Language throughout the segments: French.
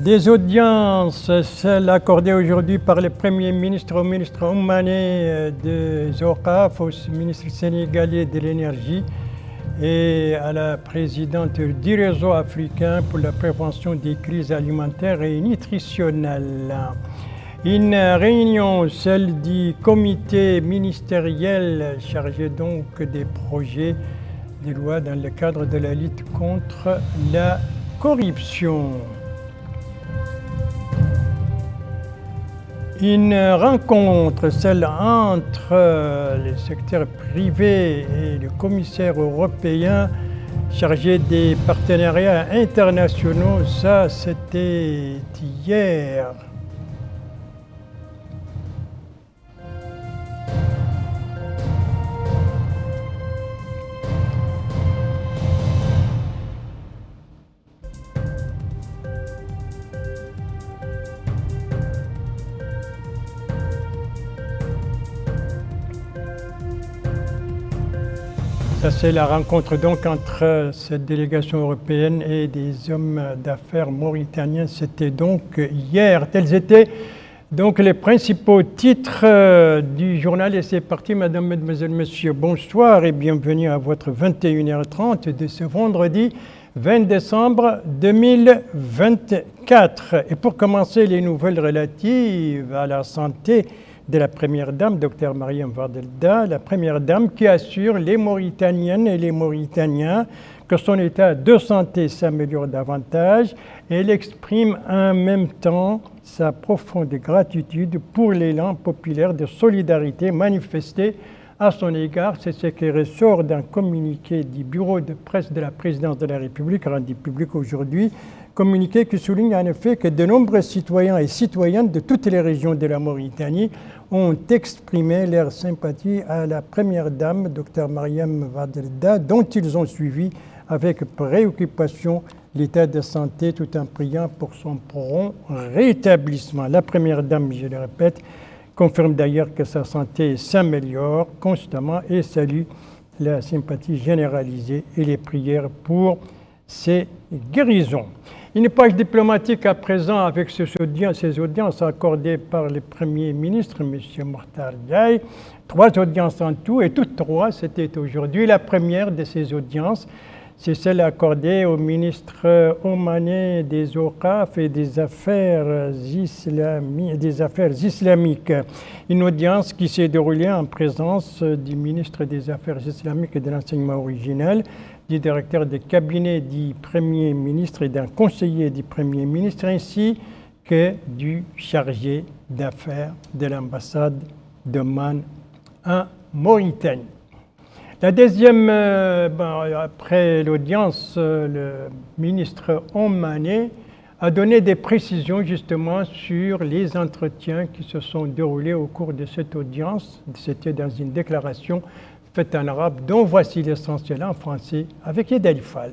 Des audiences, celles accordées aujourd'hui par le Premier ministre au ministre omanais des Awqaf, au ministre sénégalais de l'énergie et à la présidente du réseau africain pour la prévention des crises alimentaires et nutritionnelles. Une réunion, celle du comité ministériel chargé donc des projets de loi dans le cadre de la lutte contre la corruption. Une rencontre, celle entre le secteur privé et le commissaire européen chargé des partenariats internationaux, ça c'était hier. Ça, c'est la rencontre donc entre cette délégation européenne et des hommes d'affaires mauritaniens. C'était donc hier. Tels étaient donc les principaux titres du journal. Et c'est parti, mesdames, mesdemoiselles, messieurs. Bonsoir et bienvenue à votre 21h30 de ce vendredi 20 décembre 2024. Et pour commencer, les nouvelles relatives à la santé de la Première Dame, Dr Mariam Wade El Daa, la Première Dame qui assure les Mauritaniennes et les Mauritaniens que son état de santé s'améliore davantage. Et elle exprime en même temps sa profonde gratitude pour l'élan populaire de solidarité manifesté à son égard. C'est ce qui ressort d'un communiqué du bureau de presse de la présidence de la République rendu public aujourd'hui. Communiqué qui souligne en effet que de nombreux citoyens et citoyennes de toutes les régions de la Mauritanie ont exprimé leur sympathie à la Première Dame, Dr Mariam Wade El Daa, dont ils ont suivi avec préoccupation l'état de santé tout en priant pour son prompt rétablissement. La Première Dame, je le répète, confirme d'ailleurs que sa santé s'améliore constamment et salue la sympathie généralisée et les prières pour ses guérisons. Une page diplomatique à présent avec ces audiences accordées par le Premier ministre, M. Mokhtar Ndiaye. 3 audiences en tout et toutes 3, c'était aujourd'hui. La première de ces audiences, c'est celle accordée au ministre omanais des Awqaf et des affaires islamiques. Une audience qui s'est déroulée en présence du ministre des Affaires islamiques et de l'enseignement originel, du directeur de cabinet du Premier ministre et d'un conseiller du Premier ministre, ainsi que du chargé d'affaires de l'ambassade d'Oman en Mauritanie. La deuxième, après l'audience, le ministre omanais a donné des précisions justement sur les entretiens qui se sont déroulés au cours de cette audience. C'était dans une déclaration faite en arabe, dont voici l'essentiel en français avec Yedali Fall.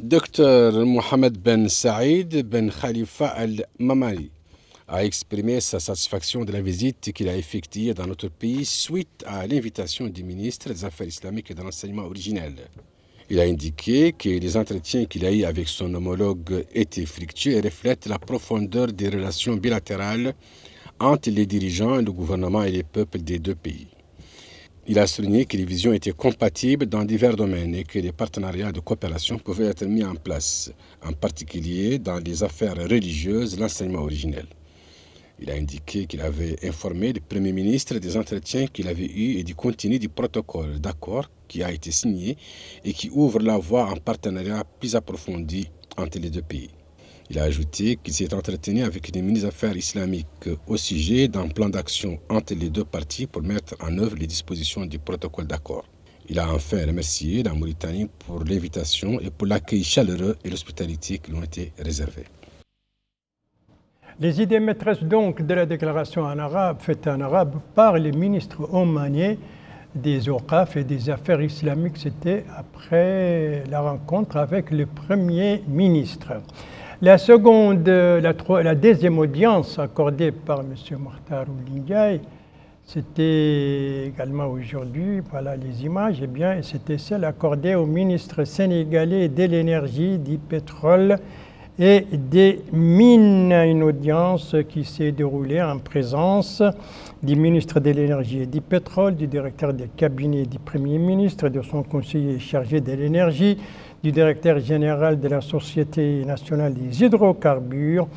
Dr Mohamed Ben Saïd Ben Khalifa Al-Mamari a exprimé sa satisfaction de la visite qu'il a effectuée dans notre pays suite à l'invitation du ministre des Affaires islamiques et de l'enseignement originel. Il a indiqué que les entretiens qu'il a eus avec son homologue étaient fructueux et reflètent la profondeur des relations bilatérales entre les dirigeants, le gouvernement et les peuples des deux pays. Il a souligné que les visions étaient compatibles dans divers domaines et que les partenariats de coopération pouvaient être mis en place, en particulier dans les affaires religieuses et l'enseignement originel. Il a indiqué qu'il avait informé le Premier ministre des entretiens qu'il avait eus et du contenu du protocole d'accord qui a été signé et qui ouvre la voie à un partenariat plus approfondi entre les deux pays. Il a ajouté qu'il s'est entretenu avec les ministres des Affaires islamiques au sujet d'un plan d'action entre les deux parties pour mettre en œuvre les dispositions du protocole d'accord. Il a enfin remercié la Mauritanie pour l'invitation et pour l'accueil chaleureux et l'hospitalité qui lui ont été réservés. Les idées maîtresses donc de la déclaration en arabe, faite en arabe par le ministre omanais des Awqaf et des Affaires islamiques, c'était après la rencontre avec le Premier ministre. La deuxième audience accordée par M. Mokhtar Ndiaye, c'était également aujourd'hui, voilà les images, c'était celle accordée au ministre sénégalais de l'énergie, du pétrole et des mines. Une audience qui s'est déroulée en présence du ministre de l'Énergie et du Pétrole, du directeur de cabinet du Premier ministre, de son conseiller chargé de l'énergie, du directeur général de la Société nationale des hydrocarbures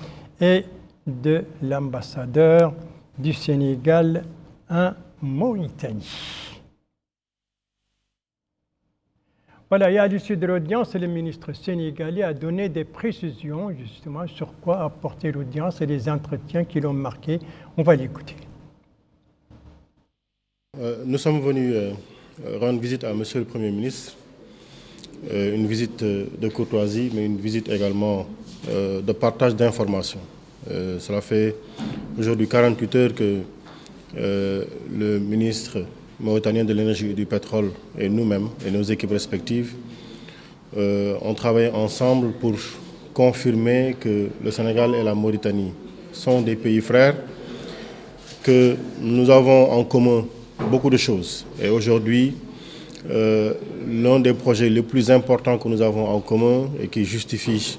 et de l'ambassadeur du Sénégal en Mauritanie. Voilà, et à l'issue de l'audience, le ministre sénégalais a donné des précisions justement sur quoi a porté l'audience et les entretiens qui l'ont marqué. On va l'écouter. Nous sommes venus rendre visite à Monsieur le Premier ministre, une visite de courtoisie, mais une visite également de partage d'informations. Cela fait aujourd'hui 48 heures que le ministre mauritanien de l'énergie et du pétrole et nous-mêmes et nos équipes respectives ont travaillé ensemble pour confirmer que le Sénégal et la Mauritanie sont des pays frères, que nous avons en commun beaucoup de choses. Et aujourd'hui, l'un des projets les plus importants que nous avons en commun et qui justifie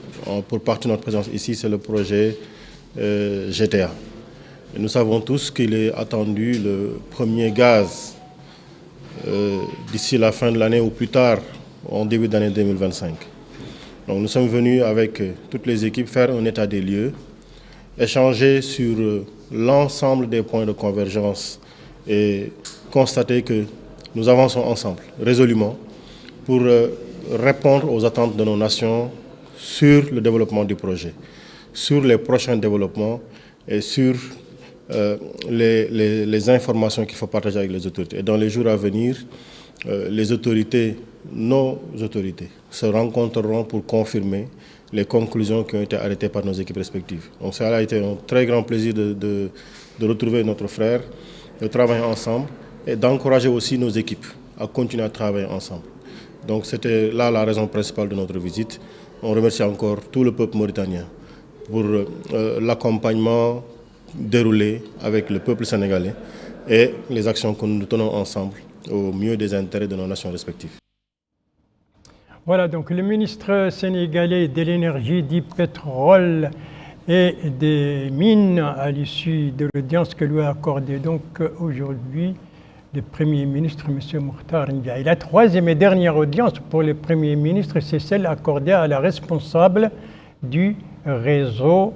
pour partie notre présence ici, c'est le projet GTA. Et nous savons tous qu'il est attendu le premier gaz d'ici la fin de l'année ou plus tard, en début d'année 2025. Donc nous sommes venus avec toutes les équipes faire un état des lieux, échanger sur l'ensemble des points de convergence et constater que nous avançons ensemble, résolument, pour répondre aux attentes de nos nations sur le développement du projet, sur les prochains développements et sur les informations qu'il faut partager avec les autorités. Et dans les jours à venir, les autorités, nos autorités, se rencontreront pour confirmer les conclusions qui ont été arrêtées par nos équipes respectives. Donc ça a été un très grand plaisir de retrouver notre frère, de travailler ensemble et d'encourager aussi nos équipes à continuer à travailler ensemble. Donc c'était là la raison principale de notre visite. On remercie encore tout le peuple mauritanien pour l'accompagnement déroulé avec le peuple sénégalais et les actions que nous tenons ensemble au mieux des intérêts de nos nations respectives. Voilà, donc le ministre sénégalais de l'énergie, du pétrole et des mines à l'issue de l'audience que lui a accordée donc aujourd'hui le Premier ministre, M. Mokhtar Ndiaye. La troisième et dernière audience pour le Premier ministre, c'est celle accordée à la responsable du réseau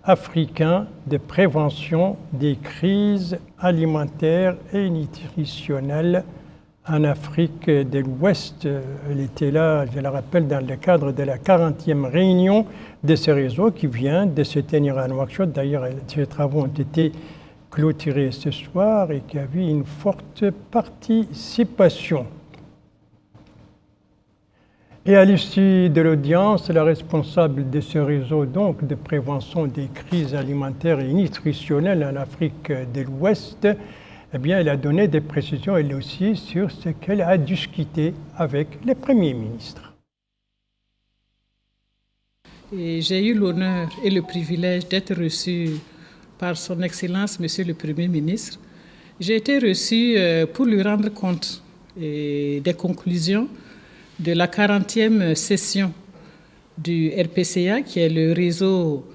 africain de prévention des crises alimentaires et nutritionnelles en Afrique de l'Ouest. Elle était là, je le rappelle, dans le cadre de la 40e réunion de ce réseau qui vient de se tenir à Nouakchott. D'ailleurs, ces travaux ont été clôturés ce soir et qui a vu une forte participation. Et à l'issue de l'audience, la responsable de ce réseau donc, de prévention des crises alimentaires et nutritionnelles en Afrique de l'Ouest, eh bien, elle a donné des précisions, elle aussi, sur ce qu'elle a discuté avec le Premier ministre. J'ai eu l'honneur et le privilège d'être reçu par son Excellence, Monsieur le Premier ministre. J'ai été reçu pour lui rendre compte des conclusions de la 40e session du RPCA, qui est le réseau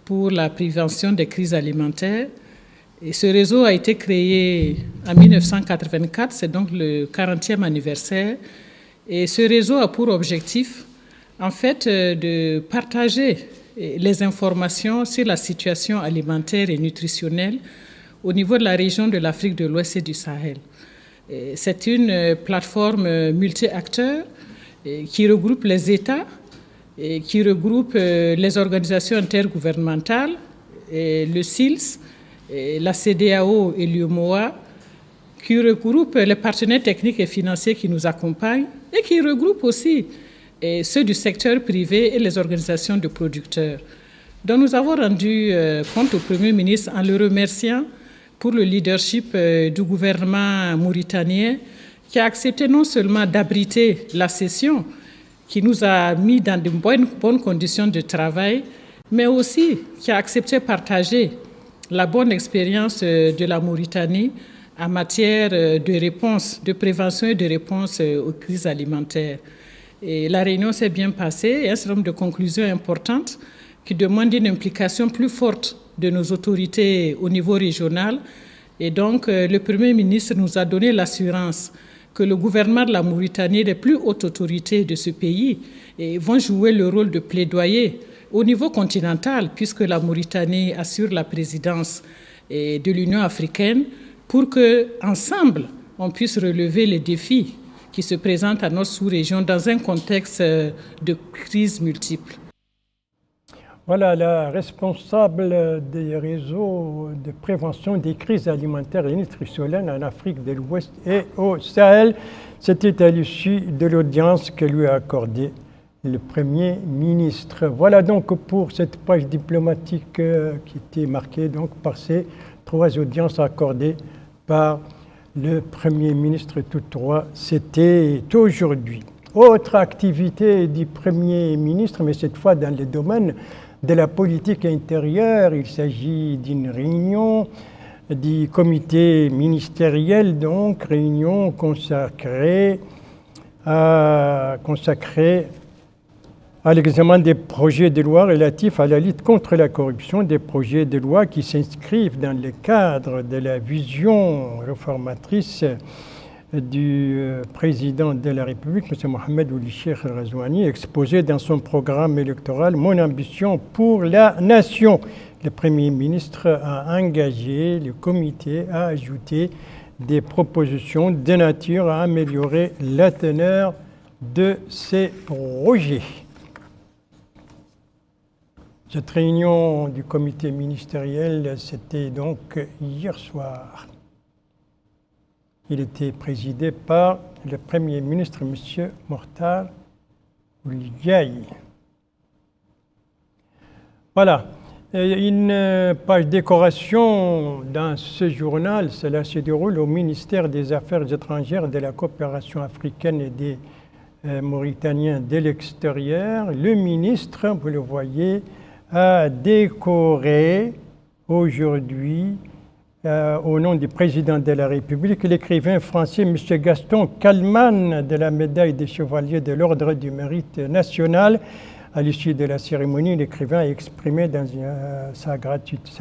pour la prévention des crises alimentaires. Et ce réseau a été créé en 1984, c'est donc le 40e anniversaire. Et ce réseau a pour objectif, en fait, de partager les informations sur la situation alimentaire et nutritionnelle au niveau de la région de l'Afrique de l'Ouest et du Sahel. C'est une plateforme multi-acteurs qui regroupe les États, et qui regroupe les organisations intergouvernementales, le SILS, la CEDEAO et l'UEMOA, qui regroupe les partenaires techniques et financiers qui nous accompagnent et qui regroupe aussi ceux du secteur privé et les organisations de producteurs. Donc nous avons rendu compte au Premier ministre en le remerciant pour le leadership du gouvernement mauritanien qui a accepté non seulement d'abriter la session, qui nous a mis dans de bonnes conditions de travail, mais aussi qui a accepté de partager la bonne expérience de la Mauritanie en matière de réponse, de prévention et de réponse aux crises alimentaires. Et la réunion s'est bien passée et un certain nombre de conclusions importantes qui demande une implication plus forte de nos autorités au niveau régional. Et donc, le Premier ministre nous a donné l'assurance que le gouvernement de la Mauritanie, les plus hautes autorités de ce pays, vont jouer le rôle de plaidoyer au niveau continental, puisque la Mauritanie assure la présidence de l'Union africaine, pour qu'ensemble, on puisse relever les défis qui se présentent à notre sous-région dans un contexte de crise multiple. Voilà la responsable des réseaux de prévention des crises alimentaires et nutritionnelles en Afrique de l'Ouest et au Sahel. C'était à l'issue de l'audience que lui a accordée le Premier ministre. Voilà donc pour cette page diplomatique qui était marquée donc par ces 3 audiences accordées par le Premier ministre toutes 3. C'était aujourd'hui. Autre activité du Premier ministre, mais cette fois dans le domaine de la politique intérieure. Il s'agit d'une réunion du comité ministériel, donc réunion consacrée à l'examen des projets de loi relatifs à la lutte contre la corruption, des projets de loi qui s'inscrivent dans le cadre de la vision réformatrice du président de la République, M. Mohamed Ould Cheikh Razouani, exposé dans son programme électoral « Mon ambition pour la nation ». Le Premier ministre a engagé le comité à ajouter des propositions de nature à améliorer la teneur de ces projets. Cette réunion du comité ministériel, c'était donc hier soir. Il était présidé par le Premier ministre, M. Mortar Ould Diaye. Voilà, une page décoration dans ce journal. Cela se déroule au ministère des Affaires étrangères, de la coopération africaine et des Mauritaniens de l'extérieur. Le ministre, vous le voyez, a décoré aujourd'hui au nom du président de la République, l'écrivain français M. Gaston Kallmann de la médaille des chevaliers de l'Ordre du Mérite national. À l'issue de la cérémonie, l'écrivain a exprimé sa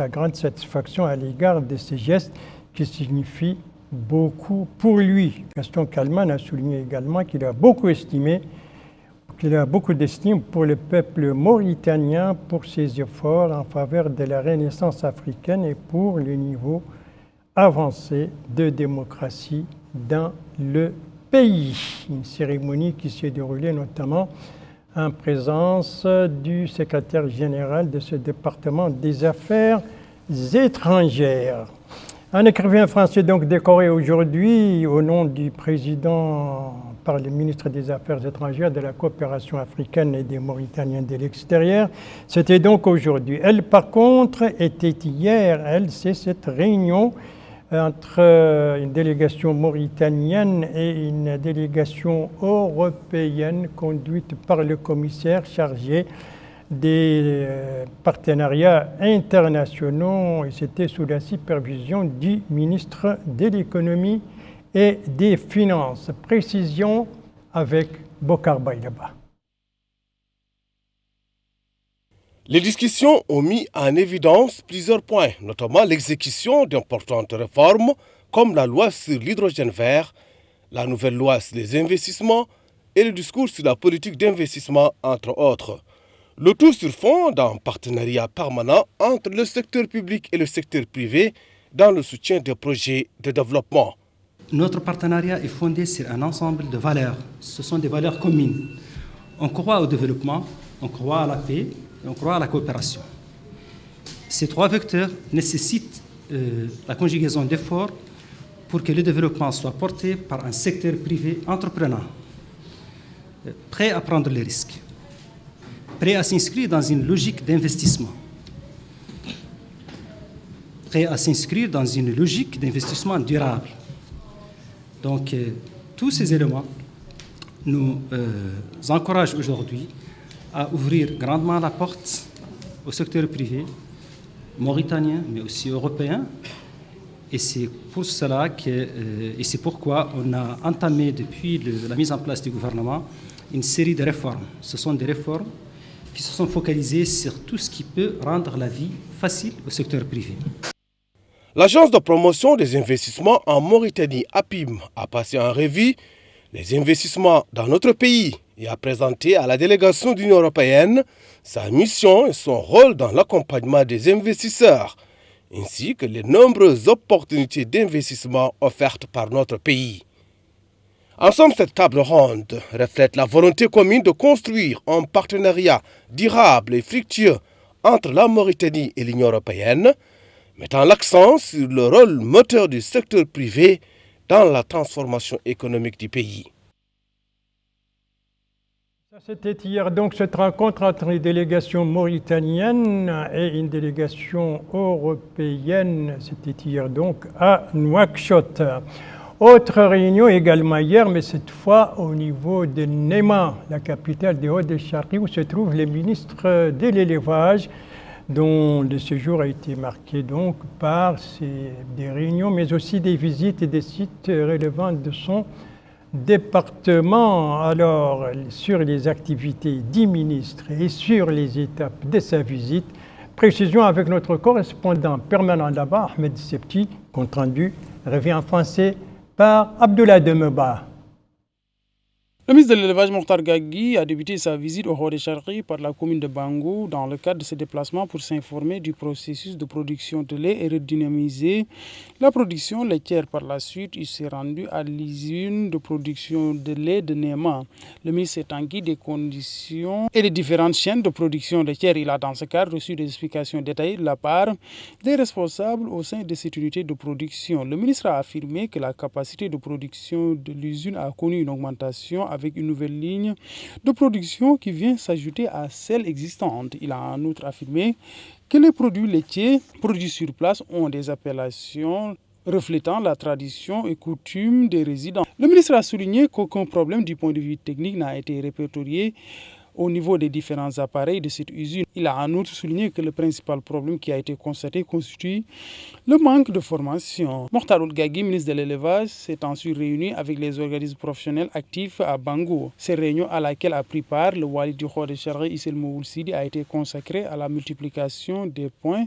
grande satisfaction à l'égard de ces gestes qui signifient beaucoup pour lui. Gaston Kallmann a souligné également qu'il a beaucoup d'estime pour le peuple mauritanien, pour ses efforts en faveur de la renaissance africaine et pour le niveau avancé de démocratie dans le pays. Une cérémonie qui s'est déroulée notamment en présence du secrétaire général de ce département des Affaires étrangères. Un écrivain français donc décoré aujourd'hui au nom du président par le ministre des Affaires étrangères, de la coopération africaine et des Mauritaniens de l'extérieur. C'était donc aujourd'hui. Elle, par contre, était hier. C'est cette réunion entre une délégation mauritanienne et une délégation européenne conduite par le commissaire chargé des partenariats internationaux, et c'était sous la supervision du ministre de l'économie et des finances. Précision avec Bokar Baïlaba. Les discussions ont mis en évidence plusieurs points, notamment l'exécution d'importantes réformes comme la loi sur l'hydrogène vert, la nouvelle loi sur les investissements et le discours sur la politique d'investissement, entre autres. Le tout sur fond d'un partenariat permanent entre le secteur public et le secteur privé dans le soutien des projets de développement. Notre partenariat est fondé sur un ensemble de valeurs. Ce sont des valeurs communes. On croit au développement, on croit à la paix et on croit à la coopération. Ces 3 vecteurs nécessitent la conjugaison d'efforts pour que le développement soit porté par un secteur privé entreprenant, prêt à prendre les risques, prêt à s'inscrire dans une logique d'investissement, prêt à s'inscrire dans une logique d'investissement durable. Donc, tous ces éléments nous encouragent aujourd'hui à ouvrir grandement la porte au secteur privé mauritanien, mais aussi européen. Et c'est pour cela et c'est pourquoi on a entamé depuis la mise en place du gouvernement une série de réformes. Ce sont des réformes qui se sont focalisés sur tout ce qui peut rendre la vie facile au secteur privé. L'Agence de promotion des investissements en Mauritanie, APIM, a passé en revue les investissements dans notre pays et a présenté à la délégation de l'Union européenne sa mission et son rôle dans l'accompagnement des investisseurs, ainsi que les nombreuses opportunités d'investissement offertes par notre pays. En somme, cette table ronde reflète la volonté commune de construire un partenariat durable et fructueux entre la Mauritanie et l'Union européenne, mettant l'accent sur le rôle moteur du secteur privé dans la transformation économique du pays. C'était hier donc cette rencontre entre une délégation mauritanienne et une délégation européenne. C'était hier donc à Nouakchott. Autre réunion également hier, mais cette fois au niveau de Néma, la capitale des Hauts-de-Charqi, où se trouvent les ministres de l'élevage, dont le séjour a été marqué donc par des réunions, mais aussi des visites et des sites relevant de son département. Alors, sur les activités du ministre et sur les étapes de sa visite, précision avec notre correspondant permanent là-bas, Ahmed Septi, compte rendu, revient en français par Abdoulaye Demeba. Le ministre de l'élevage Mokhtar Ghagui a débuté sa visite au Hauts-de-Charqi par la commune de Bangou dans le cadre de ses déplacements pour s'informer du processus de production de lait et redynamiser la production laitière. Par la suite, il s'est rendu à l'usine de production de lait de Néma. Le ministre s'est enquis des conditions et des différentes chaînes de production laitière. Il a dans ce cadre reçu des explications détaillées de la part des responsables au sein de cette unité de production. Le ministre a affirmé que la capacité de production de l'usine a connu une augmentation avec une nouvelle ligne de production qui vient s'ajouter à celle existante. Il a en outre affirmé que les produits laitiers produits sur place ont des appellations reflétant la tradition et coutume des résidents. Le ministre a souligné qu'aucun problème du point de vue technique n'a été répertorié au niveau des différents appareils de cette usine. Il a en outre souligné que le principal problème qui a été constaté constitue le manque de formation. Mokhtar Ghagui, ministre de l'élevage, s'est ensuite réuni avec les organismes professionnels actifs à Bangou. Cette réunion à laquelle a pris part le wali du Hauts-de-Charqi, Issel Mouhoul Sidi, a été consacrée à la multiplication des points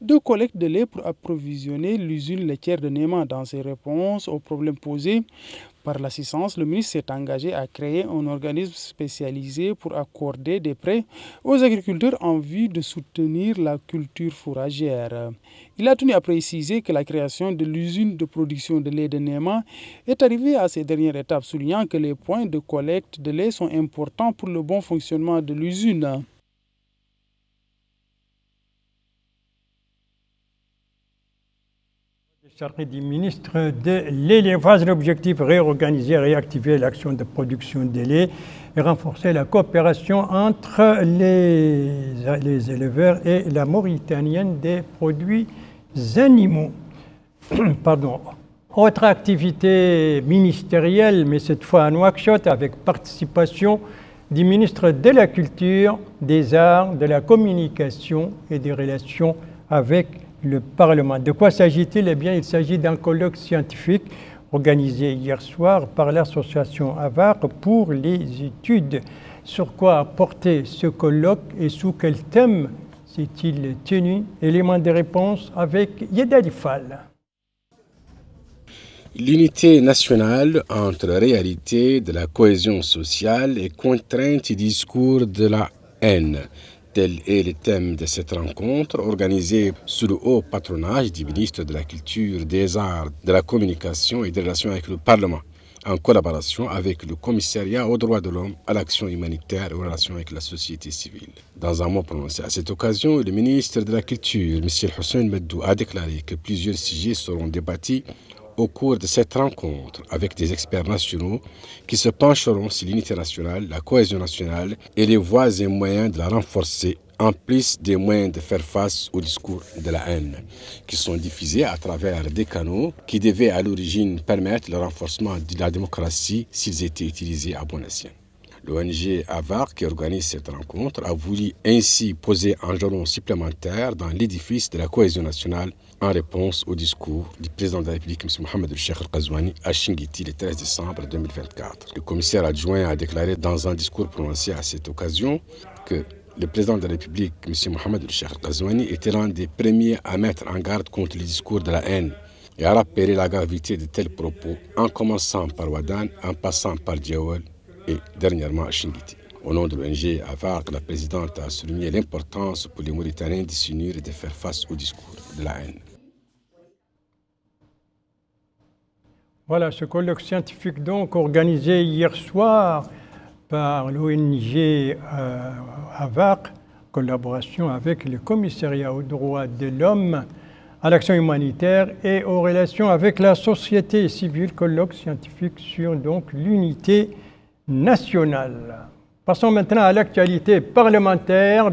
de collecte de lait pour approvisionner l'usine laitière de Néma. Dans ses réponses aux problèmes posés par l'assistance, le ministre s'est engagé à créer un organisme spécialisé pour accorder des prêts aux agriculteurs en vue de soutenir la culture fourragère. Il a tenu à préciser que la création de l'usine de production de lait de Néma est arrivée à ses dernières étapes, soulignant que les points de collecte de lait sont importants pour le bon fonctionnement de l'usine. Chargé du ministre de l'élevage, l'objectif réorganiser, réactiver l'action de production de lait et renforcer la coopération entre les éleveurs et la Mauritanienne des produits animaux. Pardon. Autre activité ministérielle, mais cette fois à Nouakchott, avec participation du ministre de la Culture, des Arts, de la Communication et des Relations avec le Parlement. De quoi s'agit-il? Eh bien, il s'agit d'un colloque scientifique organisé hier soir par l'association AVAR pour les études. Sur quoi a porté ce colloque et sous quel thème s'est-il tenu? Élément de réponse avec Yedali Fall. L'unité nationale entre réalité de la cohésion sociale et contrainte et discours de la haine. Tel est le thème de cette rencontre organisée sous le haut patronage du ministre de la Culture, des Arts, de la Communication et des Relations avec le Parlement, en collaboration avec le Commissariat aux droits de l'homme, à l'action humanitaire et aux relations avec la société civile. Dans un mot prononcé à cette occasion, le ministre de la Culture, M. Hussein Meddou, a déclaré que plusieurs sujets seront débattus au cours de cette rencontre avec des experts nationaux qui se pencheront sur l'unité nationale, la cohésion nationale et les voies et moyens de la renforcer, en plus des moyens de faire face au discours de la haine, qui sont diffusés à travers des canaux qui devaient à l'origine permettre le renforcement de la démocratie s'ils étaient utilisés à bon escient. L'ONG AVAR, qui organise cette rencontre, a voulu ainsi poser un jalon supplémentaire dans l'édifice de la cohésion nationale en réponse au discours du président de la République, M. Mohamed El-Cheikh El-Ghazouani, à Chinguitti le 13 décembre 2024. Le commissaire adjoint a déclaré dans un discours prononcé à cette occasion que Le président de la République, M. Mohamed El-Cheikh Al-Ghazouani, était l'un des premiers à mettre en garde contre les discours de la haine et à rappelé la gravité de tels propos, en commençant par Wadan, en passant par Djawel et dernièrement à Shingiti. Au nom de l'ONG AVARC, la présidente a souligné l'importance pour les Mauritaniens de s'unir et de faire face au discours de la haine. Voilà ce colloque scientifique donc organisé hier soir par l'ONG AVARC, en collaboration avec le Commissariat aux droits de l'homme, à l'action humanitaire et aux relations avec la société civile, colloque scientifique sur donc l'unité nationale. Passons maintenant à l'actualité parlementaire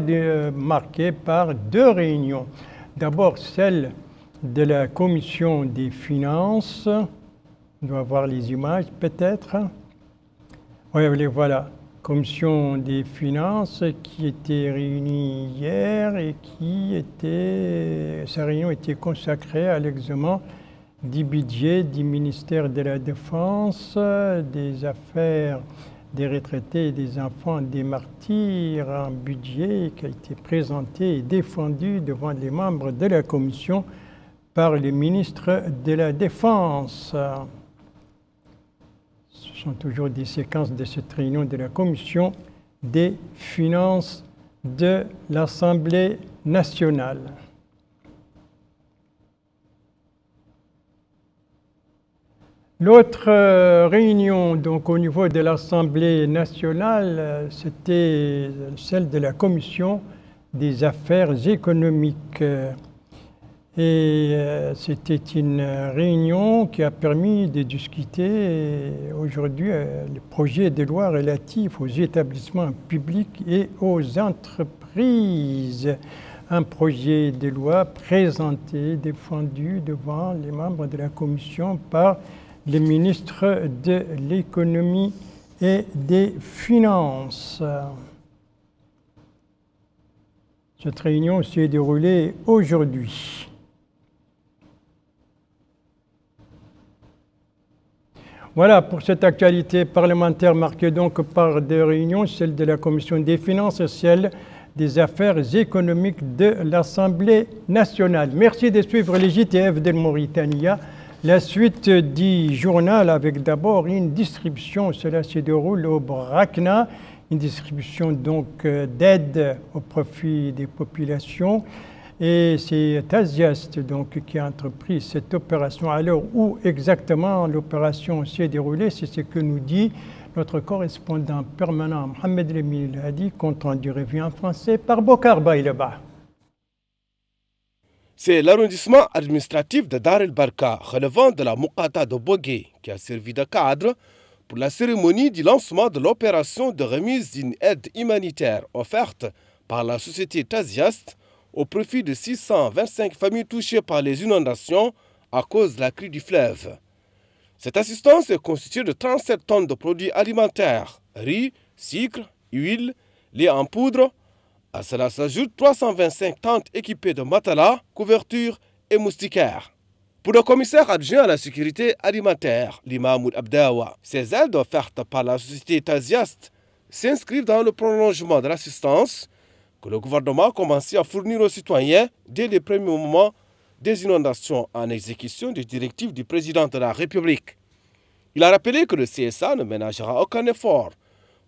marquée par deux réunions. D'abord celle de la Commission des finances. On doit voir les images peut-être. Oui, voilà. Commission des finances qui était réunie hier et sa réunion était consacrée à l'examen du budget du ministère de la Défense, des affaires des retraités et des enfants des martyrs, un budget qui a été présenté et défendu devant les membres de la commission par le ministre de la Défense. Ce sont toujours des séquences de cette réunion de la Commission des finances de l'Assemblée nationale. L'autre réunion donc, au niveau de l'Assemblée nationale, c'était celle de la Commission des affaires économiques. Et c'était une réunion qui a permis de discuter aujourd'hui le projet de loi relatif aux établissements publics et aux entreprises. Un projet de loi présenté, défendu devant les membres de la Commission par le ministre de l'Économie et des Finances. Cette réunion s'est déroulée aujourd'hui. Voilà pour cette actualité parlementaire marquée donc par deux réunions, celle de la Commission des finances et celle des affaires économiques de l'Assemblée nationale. Merci de suivre les JTF de Mauritania. La suite du journal avec d'abord une distribution, cela se déroule au Brakna, une distribution donc d'aide au profit des populations. Et c'est Taziast donc qui a entrepris cette opération. À l'heure où exactement l'opération s'est déroulée, c'est ce que nous dit notre correspondant permanent Mohamed Lemil Hadi, compte rendu revue en français par Bokar Baïleba. C'est l'arrondissement administratif de Dar el-Barka, relevant de la Moukata de Bogué, qui a servi de cadre pour la cérémonie du lancement de l'opération de remise d'une aide humanitaire offerte par la société Taziast au profit de 625 familles touchées par les inondations à cause de la crue du fleuve. Cette assistance est constituée de 37 tonnes de produits alimentaires, riz, sucre, huile, lait en poudre. À cela s'ajoutent 325 tentes équipées de matelas, couvertures et moustiquaires. Pour le commissaire adjoint à la sécurité alimentaire, l'Imamoud Abdawa, ces aides offertes par la société Taziast s'inscrivent dans le prolongement de l'assistance que le gouvernement a commencé à fournir aux citoyens dès les premiers moments des inondations en exécution des directives du président de la République. Il a rappelé que le CSA ne ménagera aucun effort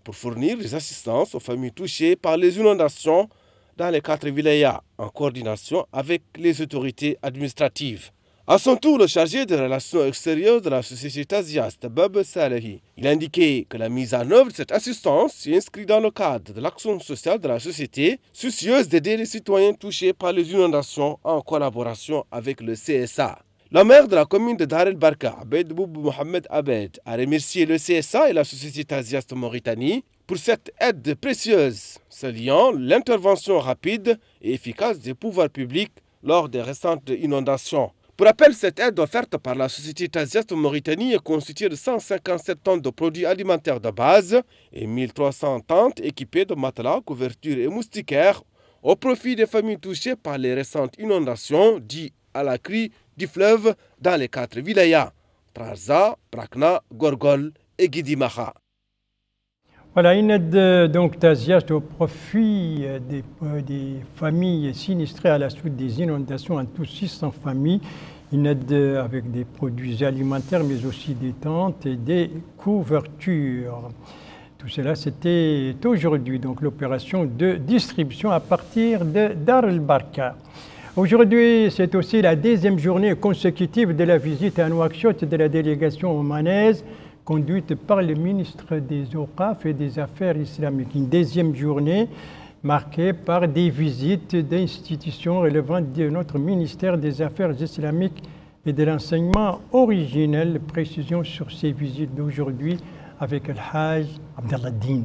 pour fournir des assistances aux familles touchées par les inondations dans les 4 wilayas en coordination avec les autorités administratives. À son tour, le chargé des relations extérieures de la société Taziast, Bab Salehi, il a indiqué que la mise en œuvre de cette assistance s'inscrit dans le cadre de l'action sociale de la société, soucieuse d'aider les citoyens touchés par les inondations en collaboration avec le CSA. La maire de la commune de Dar el-Barka, Abed Boub Mohamed Abed, a remercié le CSA et la société Taziast Mauritanie pour cette aide précieuse, saluant l'intervention rapide et efficace des pouvoirs publics lors des récentes inondations. Pour rappel, cette aide offerte par la société Taziast Mauritanie est constituée de 157 tonnes de produits alimentaires de base et 1300 tentes équipées de matelas, couvertures et moustiquaires au profit des familles touchées par les récentes inondations dues à la crue du fleuve dans les 4 wilayas, Trarza, Brakna, Gorgol et Guidimaha. Voilà, une aide donc d'Asiast au profit des familles sinistrées à la suite des inondations, en tout 600 familles. Une aide avec des produits alimentaires, mais aussi des tentes et des couvertures. Tout cela, c'était aujourd'hui, donc l'opération de distribution à partir de Dar el-Barka. Aujourd'hui, c'est aussi la deuxième journée consécutive de la visite à Nouakchott de la délégation omanaise, conduite par le ministre des Awqaf et des Affaires islamiques. Une deuxième journée marquée par des visites d'institutions relevantes de notre ministère des Affaires islamiques et de l'enseignement originel. Précision sur ces visites d'aujourd'hui avec El-Hajj Abdallah Din.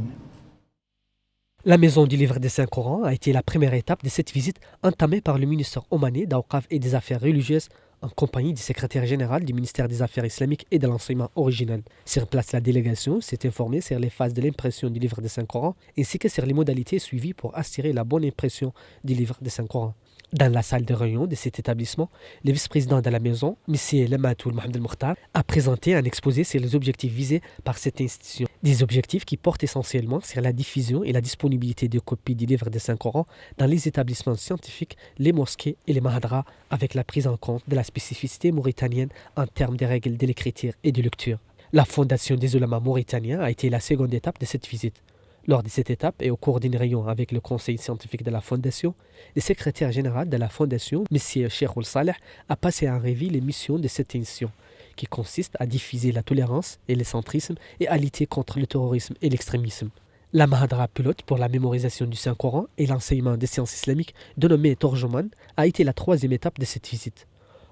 La maison du livre des Saint-Coran a été la première étape de cette visite entamée par le ministre omanais d'Awqaf et des Affaires religieuses en compagnie du secrétaire général du ministère des Affaires islamiques et de l'enseignement original. Sur place, la délégation s'est informée sur les phases de l'impression du livre des Saint-Coran ainsi que sur les modalités suivies pour assurer la bonne impression du livre des Saint-Coran. Dans la salle de réunion de cet établissement, le vice-président de la maison, M. Lematoul Mohamed El Mokhtar, a présenté un exposé sur les objectifs visés par cette institution. Des objectifs qui portent essentiellement sur la diffusion et la disponibilité de copies du livre des Saint-Coran dans les établissements scientifiques, les mosquées et les mahadras, avec la prise en compte de la spécificité mauritanienne en termes de règles de l'écriture et de lecture. La fondation des ulémas mauritaniens a été la seconde étape de cette visite. Lors de cette étape et au cours d'une réunion avec le conseil scientifique de la Fondation, le secrétaire général de la Fondation, M. Cheikh Saleh, a passé en revue les missions de cette institution, qui consiste à diffuser la tolérance et le centrisme et à lutter contre le terrorisme et l'extrémisme. La Mahadra pilote pour la mémorisation du Saint-Coran et l'enseignement des sciences islamiques, dénommée Torjuman, a été la troisième étape de cette visite.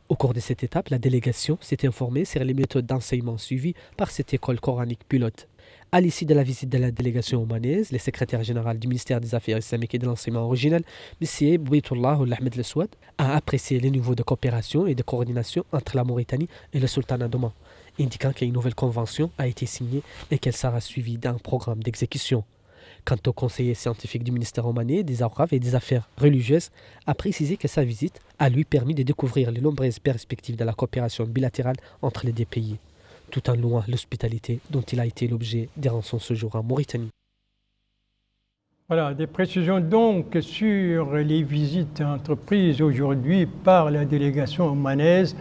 Au cours de cette étape, la délégation s'est informée sur les méthodes d'enseignement suivies par cette école coranique pilote. À l'issue de la visite de la délégation omanaise, le secrétaire général du ministère des Affaires islamiques et de l'enseignement original, M. Bouitoullah Ahmed El Souad, a apprécié les niveaux de coopération et de coordination entre la Mauritanie et le sultanat d'Oman, indiquant qu'une nouvelle convention a été signée et qu'elle sera suivie d'un programme d'exécution. Quant au conseiller scientifique du ministère omanais des Awqaf et des Affaires religieuses, a précisé que sa visite a lui permis de découvrir les nombreuses perspectives de la coopération bilatérale entre les deux pays, tout en louant l'hospitalité dont il a été l'objet durant son séjour en Mauritanie. Voilà, des précisions donc sur les visites entreprises aujourd'hui par la délégation omanaise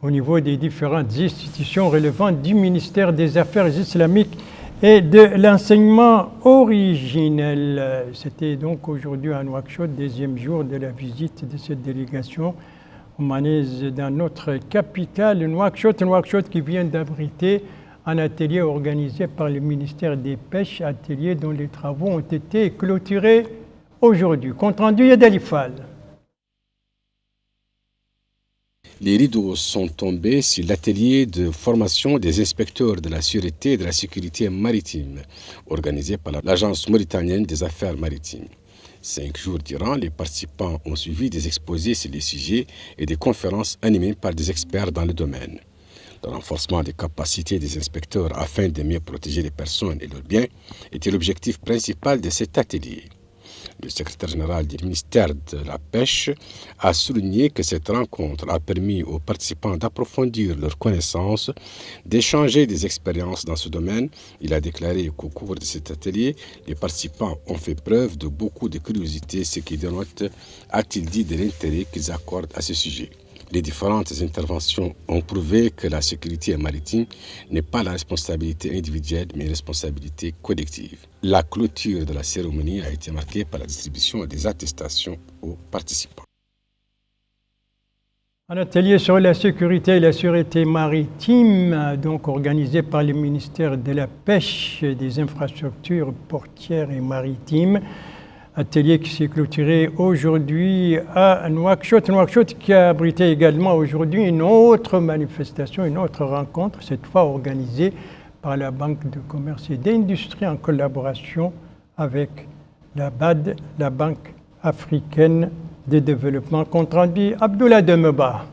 au niveau des différentes institutions relevantes du ministère des Affaires islamiques et de l'enseignement originel. C'était donc aujourd'hui à Nouakchott, deuxième jour de la visite de cette délégation omanaise dans notre capitale, Nouakchott qui vient d'abriter un atelier organisé par le ministère des Pêches, atelier dont les travaux ont été clôturés aujourd'hui. Compte rendu Yadalifal. Les rideaux sont tombés sur l'atelier de formation des inspecteurs de la sûreté et de la sécurité maritime, organisé par l'Agence mauritanienne des affaires maritimes. 5 jours durant, les participants ont suivi des exposés sur les sujets et des conférences animées par des experts dans le domaine. Le renforcement des capacités des inspecteurs afin de mieux protéger les personnes et leurs biens était l'objectif principal de cet atelier. Le secrétaire général du ministère de la Pêche a souligné que cette rencontre a permis aux participants d'approfondir leurs connaissances, d'échanger des expériences dans ce domaine. Il a déclaré qu'au cours de cet atelier, les participants ont fait preuve de beaucoup de curiosité, ce qui dénote, a-t-il dit, de l'intérêt qu'ils accordent à ce sujet. Les différentes interventions ont prouvé que la sécurité maritime n'est pas la responsabilité individuelle, mais une responsabilité collective. La clôture de la cérémonie a été marquée par la distribution des attestations aux participants. Un atelier sur la sécurité et la sûreté maritime, donc organisé par le ministère de la Pêche et des infrastructures portières et maritimes. Atelier qui s'est clôturé aujourd'hui à Nouakchott qui a abrité également aujourd'hui une autre manifestation, une autre rencontre, cette fois organisée par la Banque de commerce et d'industrie en collaboration avec la BAD, la Banque africaine de développement. Compte rendu Abdoulaye Demeba.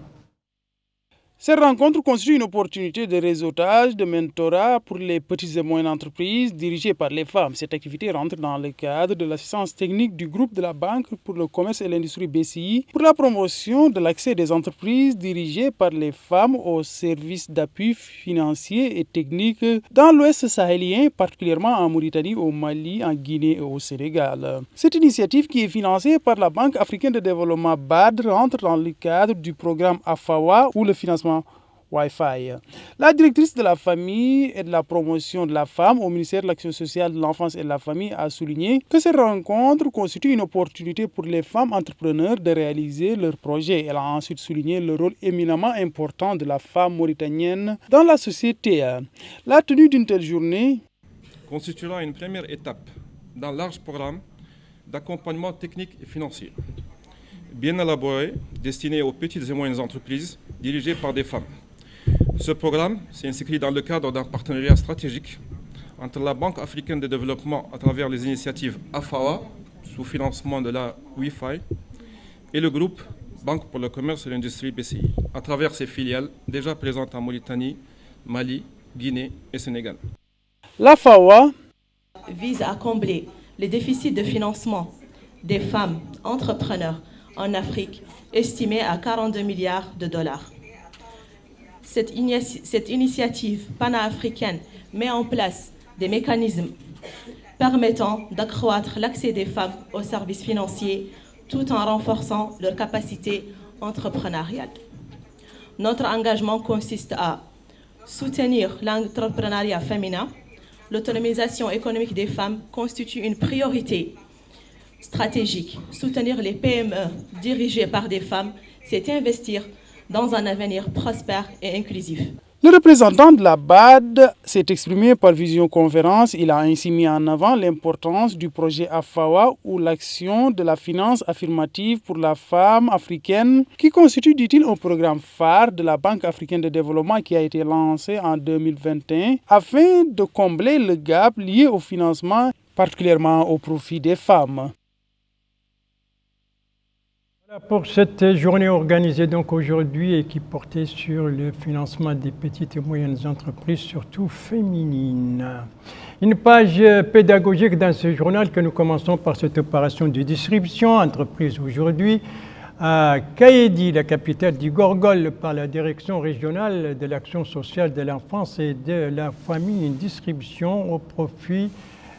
Cette rencontre constitue une opportunité de réseautage, de mentorat pour les petites et moyennes entreprises dirigées par les femmes. Cette activité rentre dans le cadre de l'assistance technique du groupe de la Banque pour le commerce et l'industrie BCI pour la promotion de l'accès des entreprises dirigées par les femmes aux services d'appui financier et technique dans l'Ouest sahélien, particulièrement en Mauritanie, au Mali, en Guinée et au Sénégal. Cette initiative, qui est financée par la Banque africaine de développement BAD, rentre dans le cadre du programme AFAWA ou le financement Wi-Fi. La directrice de la famille et de la promotion de la femme au ministère de l'Action sociale, de l'enfance et de la famille a souligné que cette rencontre constitue une opportunité pour les femmes entrepreneurs de réaliser leurs projets. Elle a ensuite souligné le rôle éminemment important de la femme mauritanienne dans la société. La tenue d'une telle journée constituera une première étape d'un large programme d'accompagnement technique et financier, bien élaboré, destiné aux petites et moyennes entreprises dirigées par des femmes. Ce programme s'inscrit dans le cadre d'un partenariat stratégique entre la Banque africaine de développement à travers les initiatives AFAWA, sous financement de la Wi-Fi, et le groupe Banque pour le commerce et l'industrie BCI, à travers ses filiales déjà présentes en Mauritanie, Mali, Guinée et Sénégal. L'AFAWA vise à combler les déficits de financement des femmes entrepreneurs en Afrique, estimé à 42 milliards de dollars. Cette initiative panafricaine met en place des mécanismes permettant d'accroître l'accès des femmes aux services financiers tout en renforçant leur capacité entrepreneuriale. Notre engagement consiste à soutenir l'entrepreneuriat féminin. L'autonomisation économique des femmes constitue une priorité stratégique. Soutenir les PME dirigées par des femmes, c'est investir dans un avenir prospère et inclusif. Le représentant de la BAD s'est exprimé par visioconférence. Il a ainsi mis en avant l'importance du projet AFAWA ou l'action de la finance affirmative pour la femme africaine, qui constitue, dit-il, un programme phare de la Banque africaine de développement qui a été lancé en 2021 afin de combler le gap lié au financement, particulièrement au profit des femmes. Voilà pour cette journée organisée donc aujourd'hui et qui portait sur le financement des petites et moyennes entreprises, surtout féminines. Une page pédagogique dans ce journal que nous commençons par cette opération de distribution entreprise aujourd'hui à Kaedi, la capitale du Gorgol, par la direction régionale de l'action sociale de l'enfance et de la famille, une distribution au profit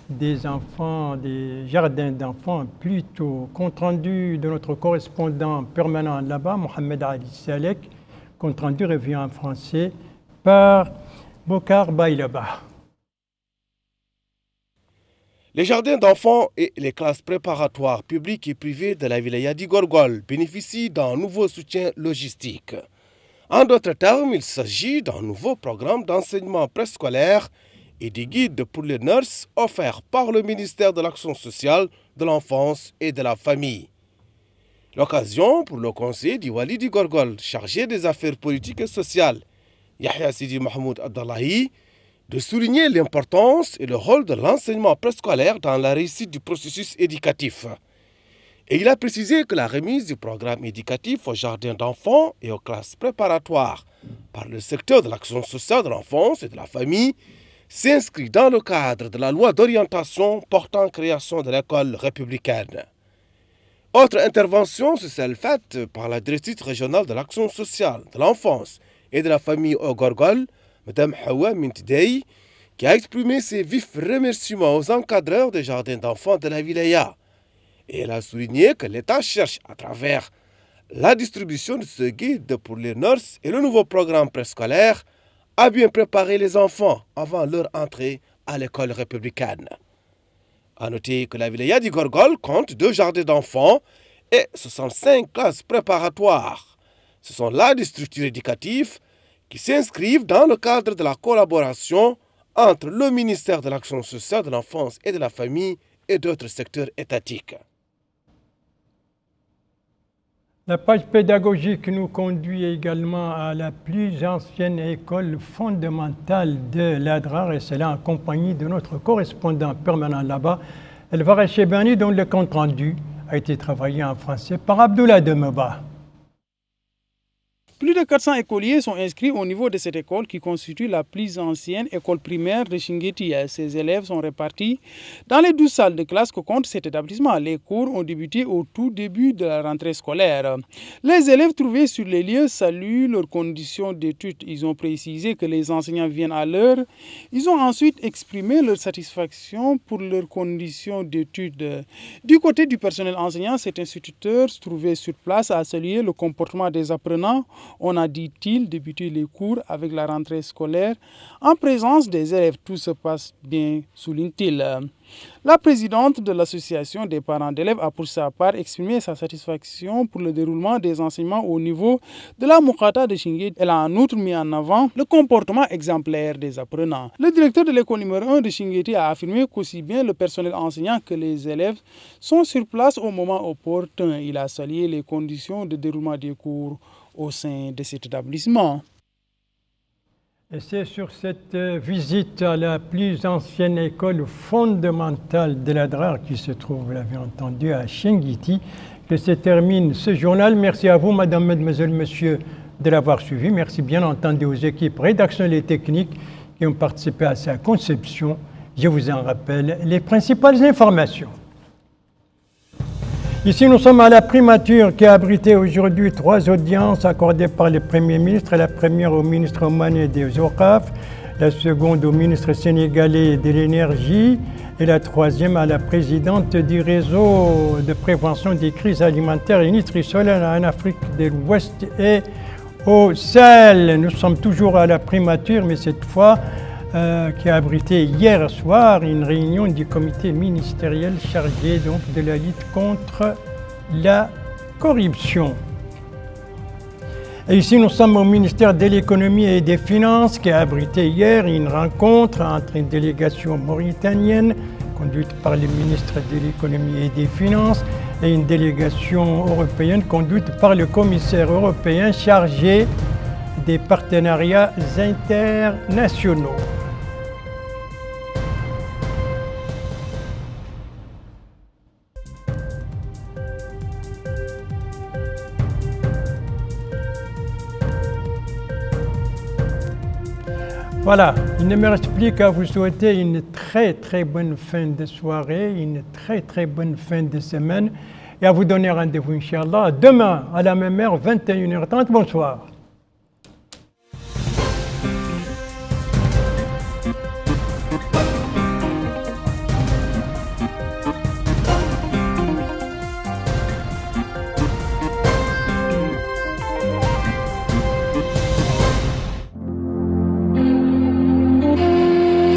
des enfants, des jardins d'enfants plutôt. Compte rendu de notre correspondant permanent là-bas, Mohamed Ali Salek, compte rendu revient en français par Bokar Bailaba. Les jardins d'enfants et les classes préparatoires publiques et privées de la wilaya du Gorgol bénéficient d'un nouveau soutien logistique. En d'autres termes, il s'agit d'un nouveau programme d'enseignement préscolaire et des guides pour les nurses offerts par le ministère de l'Action sociale, de l'enfance et de la famille. L'occasion pour le conseiller du Wali du Gorgol, chargé des affaires politiques et sociales, Yahya Sidi Mahmoud Abdallahi, de souligner l'importance et le rôle de l'enseignement préscolaire dans la réussite du processus éducatif. Et il a précisé que la remise du programme éducatif aux jardins d'enfants et aux classes préparatoires par le secteur de l'action sociale de l'enfance et de la famille s'inscrit dans le cadre de la loi d'orientation portant création de l'école républicaine. Autre intervention, c'est celle faite par la directrice régionale de l'action sociale, de l'enfance et de la famille au Gorgol, Mme Hawa Mintidei, qui a exprimé ses vifs remerciements aux encadreurs des jardins d'enfants de la wilaya. Et elle a souligné que l'État cherche, à travers la distribution de ce guide pour les nurses et le nouveau programme préscolaire, à bien préparer les enfants avant leur entrée à l'école républicaine. A noter que la wilaya du Gorgol compte 2 jardins d'enfants et 65 classes préparatoires. Ce sont là des structures éducatives qui s'inscrivent dans le cadre de la collaboration entre le ministère de l'Action sociale, de l'enfance et de la famille et d'autres secteurs étatiques. La page pédagogique nous conduit également à la plus ancienne école fondamentale de l'Adrar, et cela en compagnie de notre correspondant permanent là-bas, Elvara Chebani, dont le compte rendu a été travaillé en français par Abdoulaye Demeba. Plus de 400 écoliers sont inscrits au niveau de cette école qui constitue la plus ancienne école primaire de Chinguetti. Ces élèves sont répartis dans les 12 salles de classe que compte cet établissement. Les cours ont débuté au tout début de la rentrée scolaire. Les élèves trouvés sur les lieux saluent leurs conditions d'études. Ils ont précisé que les enseignants viennent à l'heure. Ils ont ensuite exprimé leur satisfaction pour leurs conditions d'études. Du côté du personnel enseignant, cet instituteur trouvé sur place a salué le comportement des apprenants. On a, dit-il, débuté les cours avec la rentrée scolaire en présence des élèves. Tout se passe bien, souligne-t-il. La présidente de l'association des parents d'élèves a pour sa part exprimé sa satisfaction pour le déroulement des enseignements au niveau de la Mokata de Chinguetti. Elle a en outre mis en avant le comportement exemplaire des apprenants. Le directeur de l'école numéro 1 de Chinguetti a affirmé qu'aussi bien le personnel enseignant que les élèves sont sur place au moment opportun. Il a salué les conditions de déroulement des cours au sein de cet établissement. Et c'est sur cette visite à la plus ancienne école fondamentale de la DRAR qui se trouve, vous l'avez entendu, à Chinguetti, que se termine ce journal. Merci à vous, Madame, Mademoiselle, Monsieur, de l'avoir suivi. Merci bien entendu aux équipes rédactionnelles et techniques qui ont participé à sa conception. Je vous en rappelle les principales informations. Ici, nous sommes à la primature qui a abrité aujourd'hui 3 audiences accordées par le Premier ministre. La première au ministre omanais des Awqaf, la seconde au ministre sénégalais de l'énergie et la troisième à la présidente du réseau de prévention des crises alimentaires et nutritionnelles en Afrique de l'Ouest et au Sahel. Nous sommes toujours à la primature, mais cette fois qui a abrité hier soir une réunion du comité ministériel chargé donc de la lutte contre la corruption. Et ici, nous sommes au ministère de l'économie et des finances qui a abrité hier une rencontre entre une délégation mauritanienne conduite par le ministre de l'économie et des finances et une délégation européenne conduite par le commissaire européen chargé des partenariats internationaux. Voilà, il ne me reste plus qu'à vous souhaiter une très bonne fin de soirée, une très bonne fin de semaine et à vous donner rendez-vous, Inch'Allah, demain à la même heure, 21h30. Bonsoir.